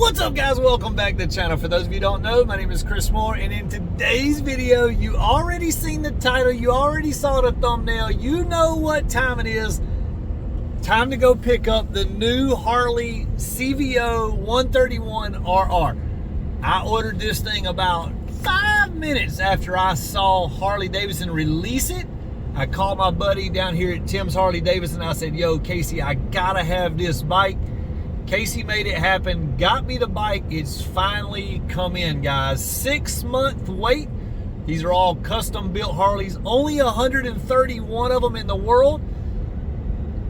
What's up, guys? Welcome back to the channel. For those of you who don't know, my name is Chris Moore, and in today's video, you already seen the title, you already saw the thumbnail, you know what time it is. Time to go pick up the new Harley CVO 131RR. I ordered this thing about 5 minutes after I saw Harley Davidson release it. I called my buddy down here at Tim's Harley Davidson. I said, yo, Casey, I gotta have this bike. Casey made it happen, got me the bike. It's finally come in, guys. 6-month wait. These are all custom built Harleys. Only 131 of them in the world.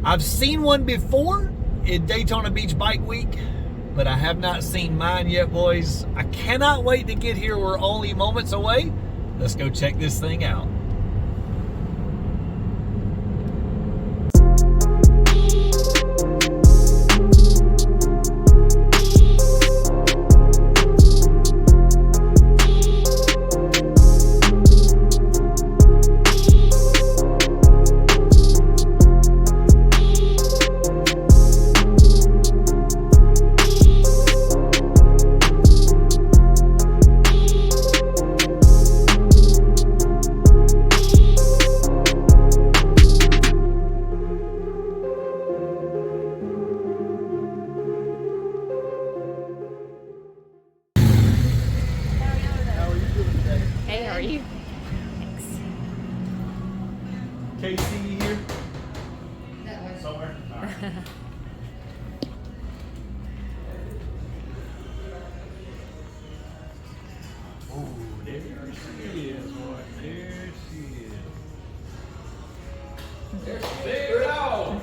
I've seen one before at Daytona Beach Bike Week, but I have not seen mine yet, boys. I cannot wait to get here. We're only moments away. Let's go check this thing out. Casey here? Somewhere? All right. Oh, there she is, boy. There she is. There she is.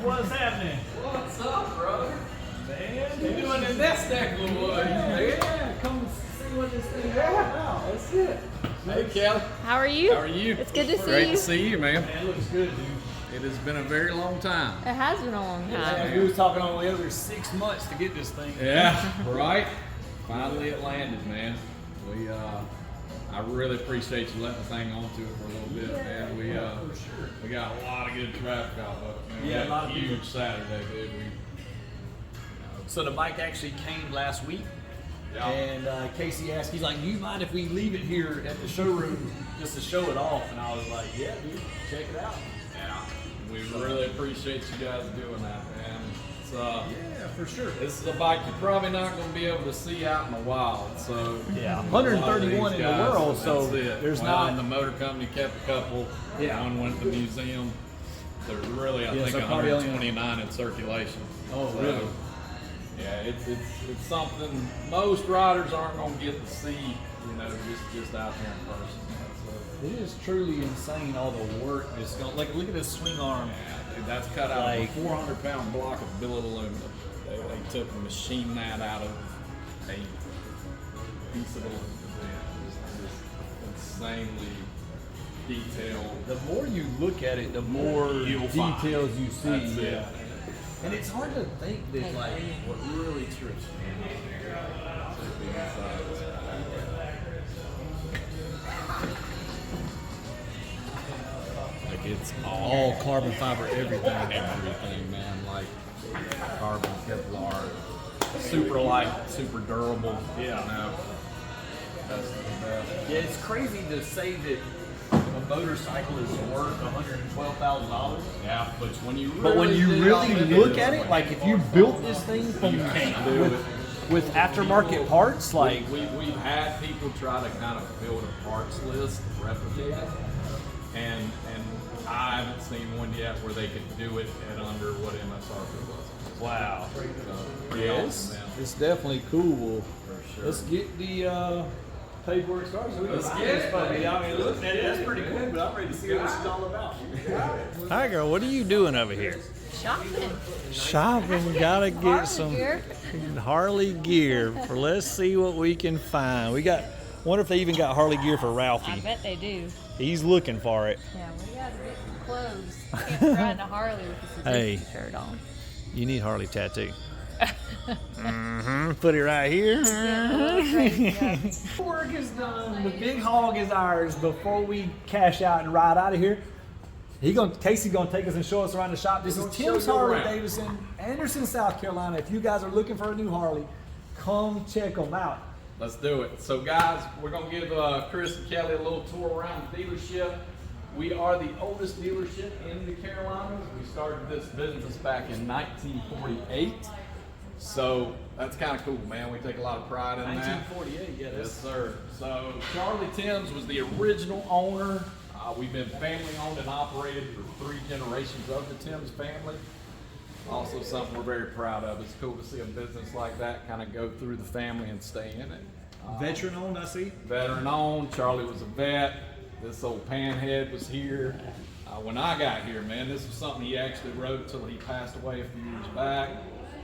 What's happening? What's up, brother? Man, You doing the next deck, little boy? Yeah, come see what this thing is all about. That's it. Hey, Kelly. How are you? How are you? It's good to see Great you. to see you, man. Man, it looks good, dude. It has been a very long time. It has been a long time. We was talking only over 6 months to get this thing. Yeah, right? Finally it landed, man. I really appreciate you letting the thing onto it for a little bit, man. We got a lot of good traffic out of it, man. Yeah, We a lot had of huge people. Saturday, dude. So the bike actually came last week. Yeah. And Casey asked, he's like, do you mind if we leave it here at the showroom just to show it off? And I was like, yeah, dude, check it out. Yeah, we really appreciate you guys doing that, man. It's, Yeah, for sure. this is a bike you're probably not going to be able to see out in the wild. So Yeah, a lot of 131 these in the guys, world, so that's it. there's well, not. and the motor company kept a couple. Yeah. One went to the museum. There's really, I Yeah, think, so probably only- 129 in circulation. Oh, So, really? Yeah, it's something most riders aren't going to get to see, you know, just out there in person. So, It is truly insane, all the work that's going. Like, look at this swing arm. yeah, dude, that's cut out Like- of a 400-pound block of billet aluminum. They took and machined that out of a piece of aluminum. Just insanely detailed. The more you look at it, the more You'll find. details you see. That's it. Yeah. And it's hard to think that, like, what really trips Like it's all carbon fiber, everything. everything, man. Like carbon Kevlar, super light, super durable. Yeah. You know, that's the best. Yeah, it's crazy to say that a motorcycle is worth $112,000. Yeah, but when you But when you dig really into look this at it, one, like if you built this thing from You can't do it. with aftermarket parts, like we've had people try to kind of build a parts list, replicate it, and I haven't seen one yet where they could do it at under what MSRP was. wow. So, pretty Yes, awesome, man. it's definitely cool. For sure. Let's get the paperwork started. So we Let's can get this it, puppy. buddy. I mean, look at it. That's pretty cool. But I'm ready to see what she's all about. Hi, girl. What are you doing over here? Shopping. Shopping. Gotta get Harley some gear. Harley gear. Let's see what we can find. We got. Wonder if they even got Harley gear for I Ralphie. bet they do. He's looking for it. Yeah, we gotta get some clothes. Can't ride a Harley with a Hey. Suzuki shirt on. You need Harley tattoo. Put it right here. Work is done. The big hog is ours. Before we cash out and ride out of here, Casey's gonna take us and show us around the shop. This is Tim's Harley Davidson, Anderson, South Carolina. If you guys are looking for a new Harley, Come check them out. Let's do it. So guys, we're gonna give Chris and Kelly a little tour around the dealership. We are the oldest dealership in the Carolinas. We started this business back in 1948. So that's kind of cool, man. We take a lot of pride in 1948, yeah. Yes, sir. So Charlie Timms was the original owner. We've been family owned and operated for 3 generations of the Timms family. Also something we're very proud of. It's cool to see a business like that kind of go through the family and stay in it. Veteran owned, I see. Veteran owned. Charlie was a vet. This old panhead was here. When I got here, man, this was something he actually wrote till he passed away a few years back.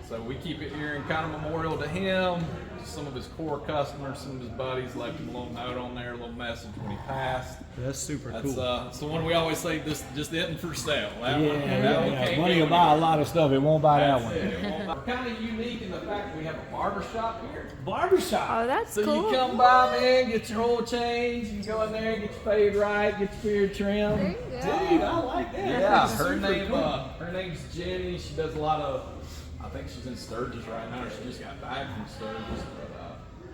So we keep it here in kind of memorial to him. Some of his core customers, some of his buddies left him a little note on there, a little message when he passed. That's super That's, cool. It's the one we always say, this just isn't for sale. That Yeah, one can't money go will buy a anywhere. lot of stuff. It won't buy that That's one. it. We're kind of unique in the fact that we have a barber shop here. Barbershop. Oh, that's So cool. you come by, man, get your oil change, you go in there, get your fade right, get your beard trimmed. There you go. Dude, I like that. Yeah, That's her super name, cool. her name's Jenny. She does a lot of, I think she's in Sturgis right now. She just got back from Sturgis, but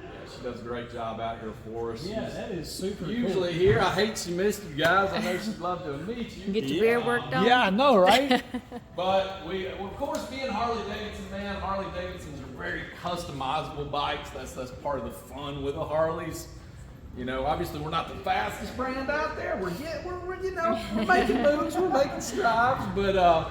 yeah, she does a great job out here for us. Yeah, She's that is super cool. usually here. I hate she missed you guys. I know she'd love to meet you. Get your beard worked on. Yeah, I know, right? But we, of course, being Harley Davidson, man, Harley Davidsons are very customizable bikes. That's part of the fun with the Harleys. You know, obviously we're not the fastest brand out there. We're making moves, we're making strides, but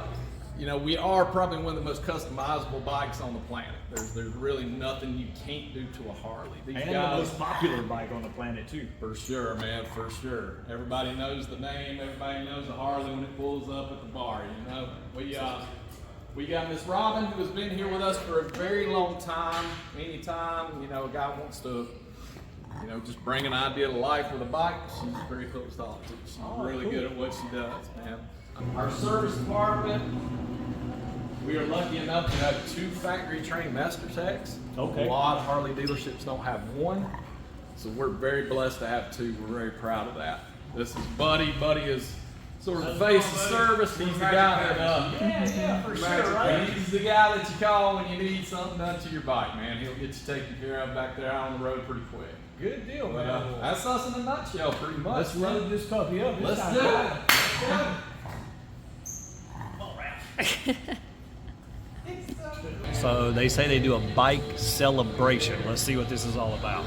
you know, we are probably one of the most customizable bikes on the planet. There's really nothing you can't do to a Harley. These And the guys, most popular bike on the planet too. for sure, man, for sure. Everybody knows the name. Everybody knows the Harley when it pulls up at the bar. You know, we got Miss Robin, who has been here with us for a very long time. Anytime, you know, a guy wants to, you know, just bring an idea to life with a bike, she's very close to it. She's really good at what she does, man. Our service department, we are lucky enough to have 2 factory trained master techs. Okay. A lot of Harley dealerships don't have one, so we're very blessed to have 2. We're very proud of that. This is Buddy. Buddy is sort of the face of service. He's the guy that, Yeah, for sure, right? he's the guy that you call when you need something done to your bike, man. He'll get you taken care of back there out on the road pretty quick. Good deal, But, man. that's us in a nutshell, pretty much. Let's run this puppy up. Let's do it. So they say they do a bike celebration. Let's see what this is all about.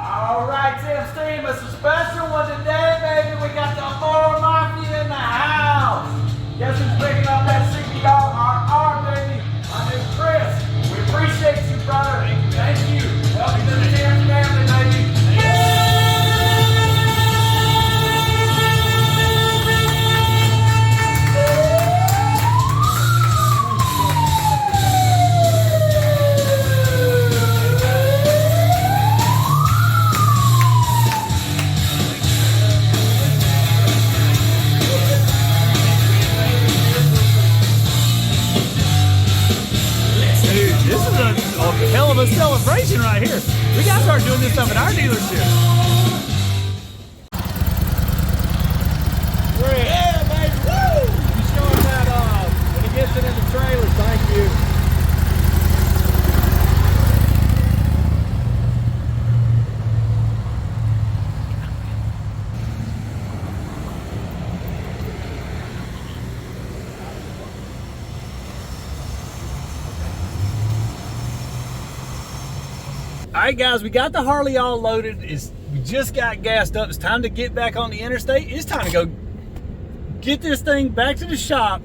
All right, Tim's team, it's a special one today, baby. We got the Mafia in the house. Guess who's picking up that CVO RR, baby? My name's Chris. We appreciate you, brother. Thank you. Welcome to the Tim's family, baby. Dude, this is a hell of a celebration right here. We gotta start doing this stuff at our dealership. Yeah, baby, woo! You showing that when he gets it in the trailer, thank you. All right, guys, we got the Harley all loaded. We just got gassed up. It's time to get back on the interstate. It's time to go get this thing back to the shop,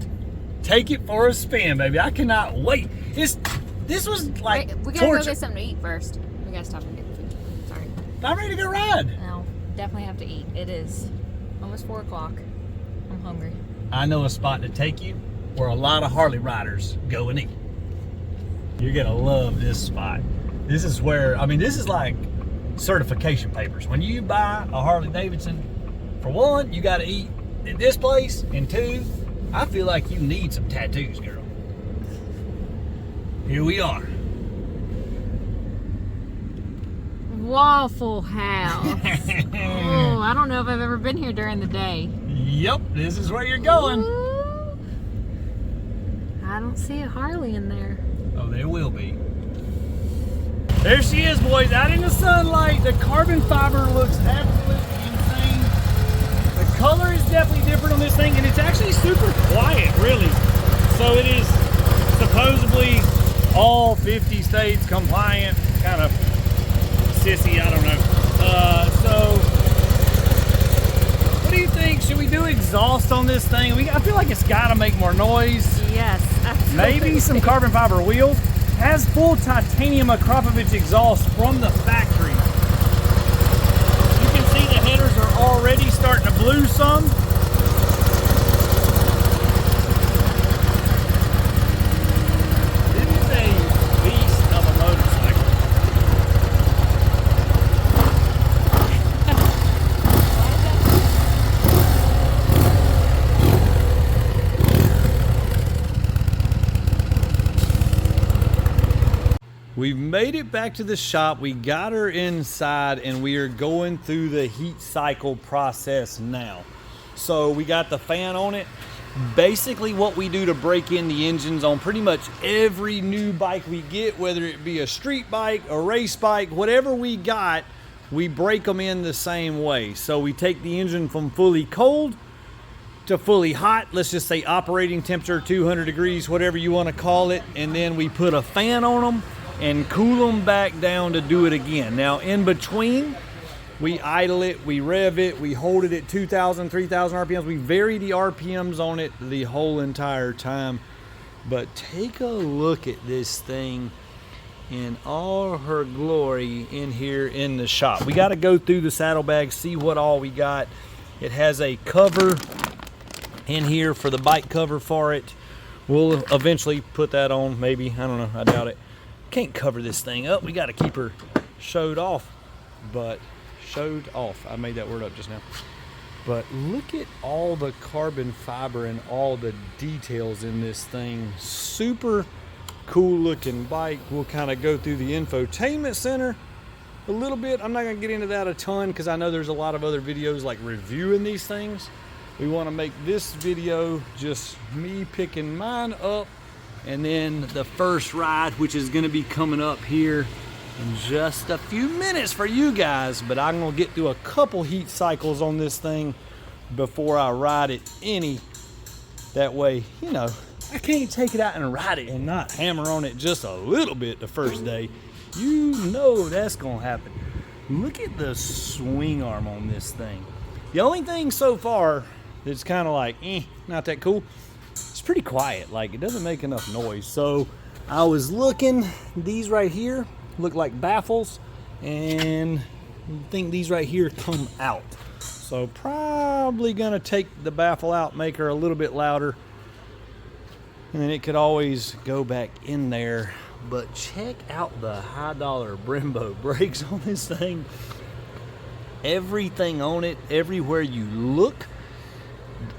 take it for a spin, baby. I cannot wait. This was like Wait, we gotta torture. go get something to eat first. We gotta stop and get food. Sorry. I'm ready to go ride. No, definitely have to eat. It is almost 4 o'clock. I'm hungry. I know a spot to take you where a lot of Harley riders go and eat. You're gonna love this spot. This is where, I mean, this is like certification papers. When you buy a Harley Davidson, for one, you gotta eat at this place, and 2, I feel like you need some tattoos, girl. Here we are. Waffle House. Oh, I don't know if I've ever been here during the day. Yep, this is where you're going. Ooh. I don't see a Harley in there. Oh, there will be. There she is, boys, out in the sunlight. The carbon fiber looks absolutely insane. The color is definitely different on this thing, and it's actually super quiet, really. So it is supposedly all 50 states compliant, kind of sissy, I don't know. So what do you think? Should we do exhaust on this thing? I feel like it's got to make more noise. Yes, absolutely. Maybe some carbon fiber wheels. Has full titanium Akrapovic exhaust from the factory. You can see the headers are already starting to blue some. This is a beast of a motorcycle. We've made it back to the shop. We got her inside and we are going through the heat cycle process now. So we got the fan on it. Basically what we do to break in the engines on pretty much every new bike we get, whether it be a street bike, a race bike, whatever we got, we break them in the same way. So we take the engine from fully cold to fully hot, let's just say operating temperature 200 degrees, whatever you want to call it, and then we put a fan on them and cool them back down to do it again. Now in between, we idle it, we rev it, we hold it at 2,000, 3,000 RPMs. We vary the RPMs on it the whole entire time. But take a look at this thing in all her glory in here in the shop. We got to go through the saddlebag, see what all we got. It has a cover in here for the bike cover for it. We'll eventually put that on, maybe, I don't know, I doubt it. Can't cover this thing up. We got to keep her showed off. But showed off, I made that word up just now. But look at all the carbon fiber and all the details in this thing. Super cool looking bike. We'll kind of go through the infotainment center a little bit. I'm not going to get into that a ton because I know there's a lot of other videos like reviewing these things. We want to make this video just me picking mine up, and then the first ride, which is going to be coming up here in just a few minutes for you guys. But I'm going to get through a couple heat cycles on this thing before I ride it any. That way, you know, I can't take it out and ride it and not hammer on it just a little bit the first day. You know that's going to happen. Look at the swing arm on this thing. The only thing so far that's kind of like, not that cool, it's pretty quiet. Like, it doesn't make enough noise. So I was looking, these right here look like baffles, and I think these right here come out. So probably gonna take the baffle out, make her a little bit louder, and then it could always go back in there. But check out the high dollar Brembo brakes on this thing. Everything on it, everywhere you look,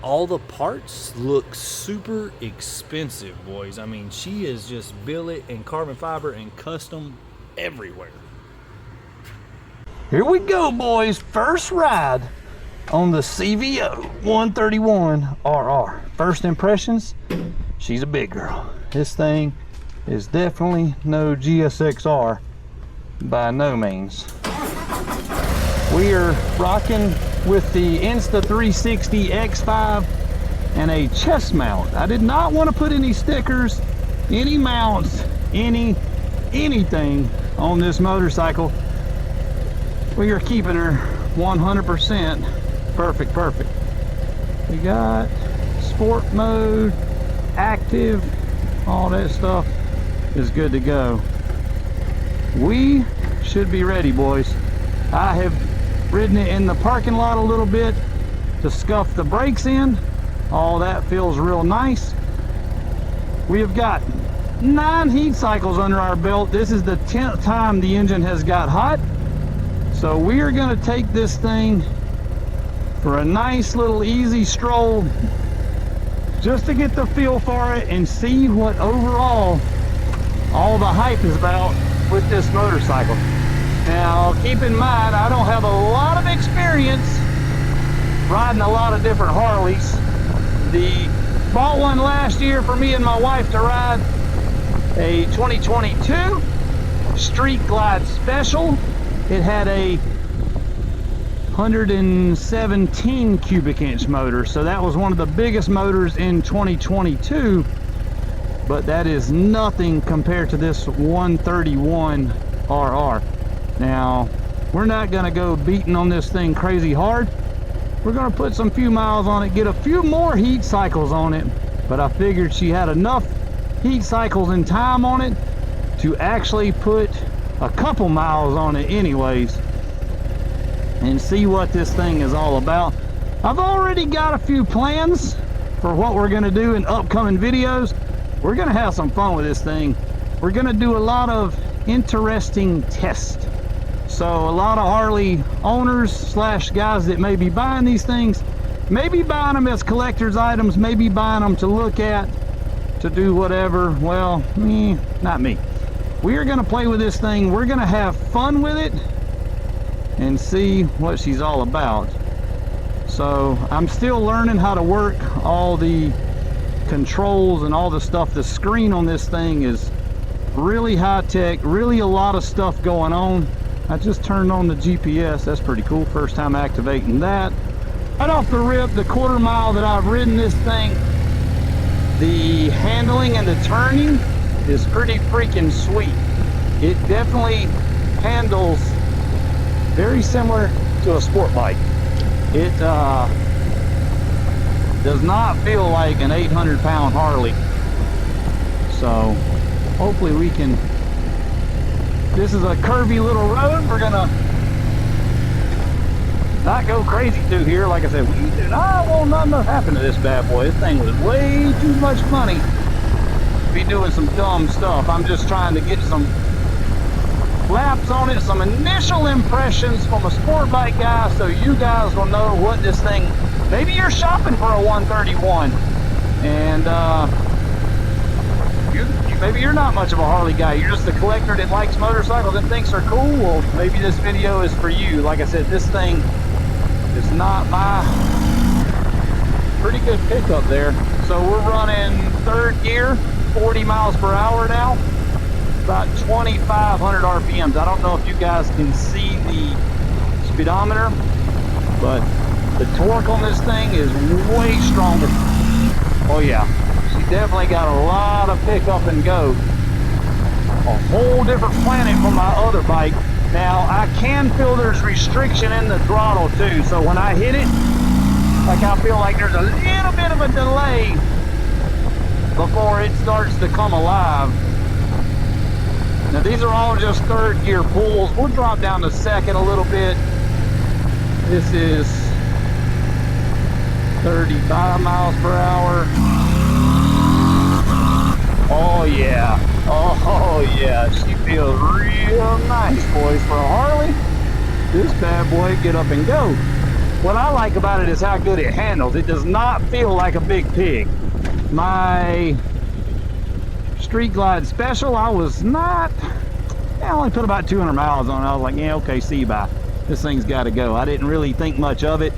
all the parts look super expensive, boys. I mean, she is just billet and carbon fiber and custom everywhere. Here we go, boys. First ride on the CVO 131 RR. First impressions, she's a big girl. This thing is definitely no GSXR by no means. We are rocking with the Insta360 X3 and a chest mount. I did not want to put any stickers, any mounts, anything on this motorcycle. We are keeping her 100% perfect. We got sport mode, active, all that stuff is good to go. We should be ready, boys. I have ridden it in the parking lot a little bit to scuff the brakes in. All that feels real nice. We have got 9 heat cycles under our belt. This is the 10th time the engine has got hot. So we are going to take this thing for a nice little easy stroll just to get the feel for it and see what overall all the hype is about with this motorcycle. Now keep in mind, I don't have a lot of experience riding a lot of different Harleys. Bought one last year for me and my wife to ride, a 2022 Street Glide Special. It had a 117 cubic inch motor, so that was one of the biggest motors in 2022, but that is nothing compared to this 131 RR. Now, we're not going to go beating on this thing crazy hard. We're going to put some few miles on it, get a few more heat cycles on it, but I figured she had enough heat cycles and time on it to actually put a couple miles on it anyways and see what this thing is all about. I've already got a few plans for what we're going to do in upcoming videos. We're going to have some fun with this thing. We're going to do a lot of interesting tests. So a lot of Harley owners slash guys that may be buying these things, maybe buying them as collector's items, maybe buying them to look at, to do whatever. Well, not me. We are going to play with this thing. We're going to have fun with it and see what she's all about. So I'm still learning how to work all the controls and all the stuff. The screen on this thing is really high tech, really a lot of stuff going on. I just turned on the GPS. That's pretty cool. First time activating that. Right off the rip, the quarter mile that I've ridden this thing, the handling and the turning is pretty freaking sweet. It definitely handles very similar to a sport bike. It does not feel like an 800-pound Harley. So hopefully we can. This is a curvy little road. We're gonna not go crazy through here. Like I said, we do not want nothing to happen to this bad boy. This thing was way too much money to be doing some dumb stuff. I'm just trying to get some laps on it, some initial impressions from a sport bike guy, so you guys will know what this thing. Maybe you're shopping for a 131, and maybe you're not much of a Harley guy. You're just a collector that likes motorcycles and thinks they're cool. Well, maybe this video is for you. Like I said, this thing is not my pretty good pickup there. So we're running third gear, 40 miles per hour now, about 2,500 RPMs. I don't know if you guys can see the speedometer, but the torque on this thing is way stronger. Oh yeah. She definitely got a lot of pick up and go. A whole different planet from my other bike. Now I can feel there's restriction in the throttle too, so when I hit it, like I feel like there's a little bit of a delay before it starts to come alive. Now these are all just third gear pulls. We'll drop down to second a little bit. This is 35 miles per hour. Oh yeah, oh yeah, she feels real nice, boys. For a Harley, this bad boy get up and go. What I like about it is how good it handles. It does not feel like a big pig. My Street Glide Special, I only put about 200 miles on it. I was like, yeah, okay, see you, bye. This thing's got to go. I didn't really think much of it.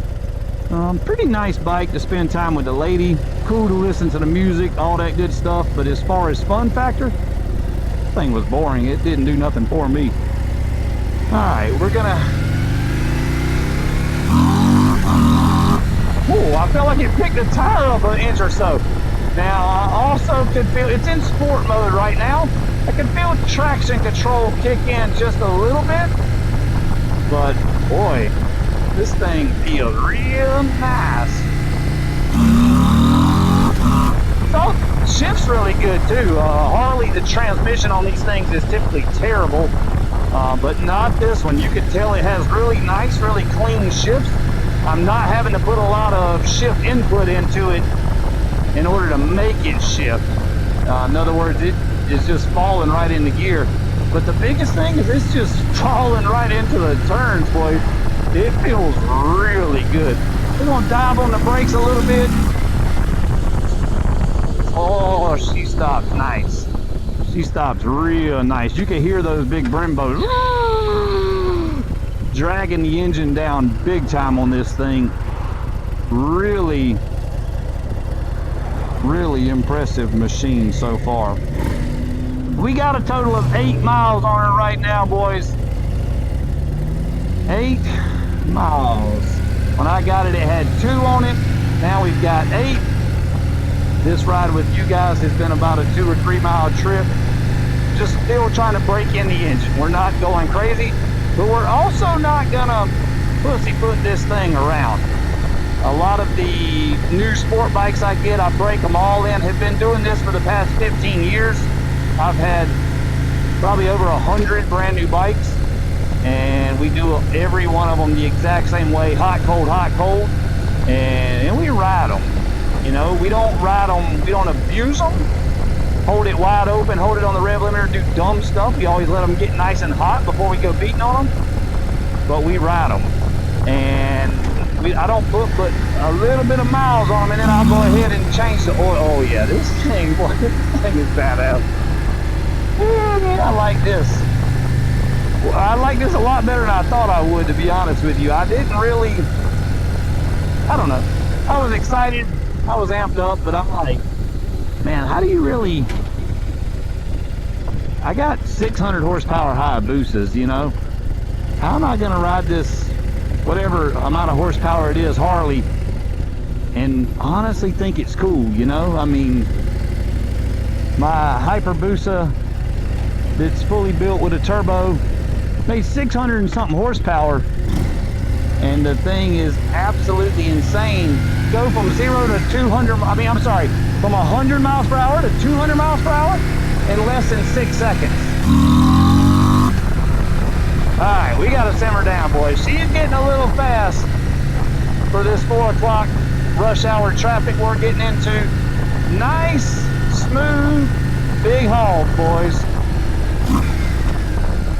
Pretty nice bike to spend time with the lady. Cool to listen to the music, all that good stuff. But as far as fun factor, this thing was boring. It didn't do nothing for me. Alright, we're gonna... Ooh, I felt like it picked the tire up an inch or so. Now, I also could feel... It's in sport mode right now. I can feel traction control kick in just a little bit. But, boy... This thing feels real nice. So, shift's really good too. Harley, the transmission on these things is typically terrible, but not this one. You can tell it has really nice, really clean shifts. I'm not having to put a lot of shift input into it in order to make it shift. In other words, it is just falling right into gear. But the biggest thing is it's just falling right into the turns, boys. It feels really good. We're gonna dive on the brakes a little bit. Oh, she stops nice. She stops real nice. You can hear those big Brembos dragging the engine down big time on this thing. really impressive machine so far. We got a total of 8 miles on it right now, boys. 8 miles. When I got it, it had 2 on it. Now we've got 8. This ride with you guys has been about a 2 or 3 mile trip. Just still trying to break in the engine. We're not going crazy, but we're also not gonna pussyfoot this thing around. A lot of the new sport bikes I get, I break them all in. Have been doing this for the past 15 years. I've had probably over 100 brand new bikes, and we do every one of them the exact same way, hot, cold, and we ride them. You know, we don't ride them, we don't abuse them. Hold it wide open, hold it on the rev limiter, do dumb stuff. We always let them get nice and hot before we go beating on them. But we ride them. And I don't put but a little bit of miles on them, and then I'll go ahead and change the oil. Oh yeah, this thing, boy, this thing is badass. Yeah, I like this. Well, I like this a lot better than I thought I would, to be honest with you. I didn't really, I don't know. I was excited, I was amped up, but I'm like, man, how do you really... I got 600 horsepower Hayabusas, you know? How am I gonna ride this, whatever amount of horsepower it is, Harley, and honestly think it's cool, you know? I mean, my Hyperbusa that's fully built with a turbo made 600 and something horsepower, and the thing is absolutely insane. Go from 0 to 200, from 100 miles per hour to 200 miles per hour in less than 6 seconds. All right, we gotta simmer down, boys. She's getting a little fast for this 4 o'clock rush hour traffic we're getting into. Nice, smooth, big haul, boys.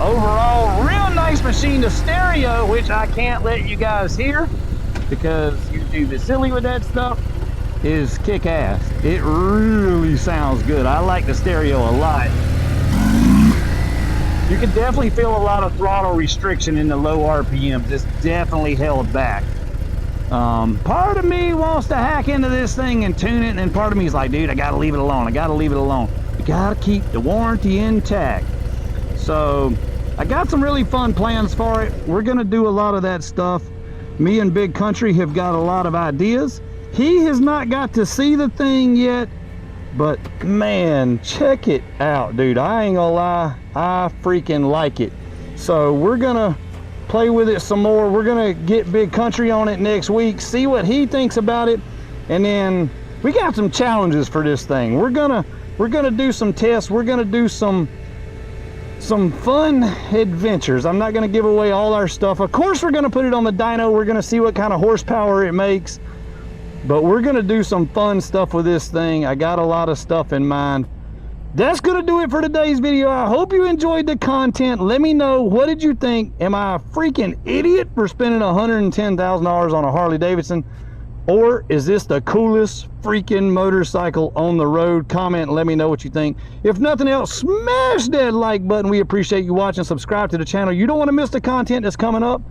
Overall, real nice machine. The stereo, which I can't let you guys hear because YouTube is silly with that stuff, is kick-ass. It really sounds good. I like the stereo a lot. You can definitely feel a lot of throttle restriction in the low RPMs. It's definitely held back. Part of me wants to hack into this thing and tune it, and part of me is like, dude, I gotta leave it alone. I gotta leave it alone. You gotta keep the warranty intact. So I got some really fun plans for it. We're gonna do a lot of that stuff. Me and Big Country have got a lot of ideas. He has not got to see the thing yet, but man, check it out, dude. I ain't gonna lie, I freaking like it. So we're gonna play with it some more. We're gonna get Big Country on it next week, see what he thinks about it, and then we got some challenges for this thing. We're gonna do some tests. We're gonna do some fun adventures. I'm not gonna give away all our stuff. Of course, we're gonna put it on the dyno. We're gonna see what kind of horsepower it makes, but we're gonna do some fun stuff with this thing. I got a lot of stuff in mind. That's gonna do it for today's video. I hope you enjoyed the content. Let me know, what did you think? Am I a freaking idiot for spending $110,000 on a Harley Davidson? Or is this the coolest freaking motorcycle on the road? Comment and let me know what you think. If nothing else, smash that like button. We appreciate you watching. Subscribe to the channel. You don't want to miss the content that's coming up.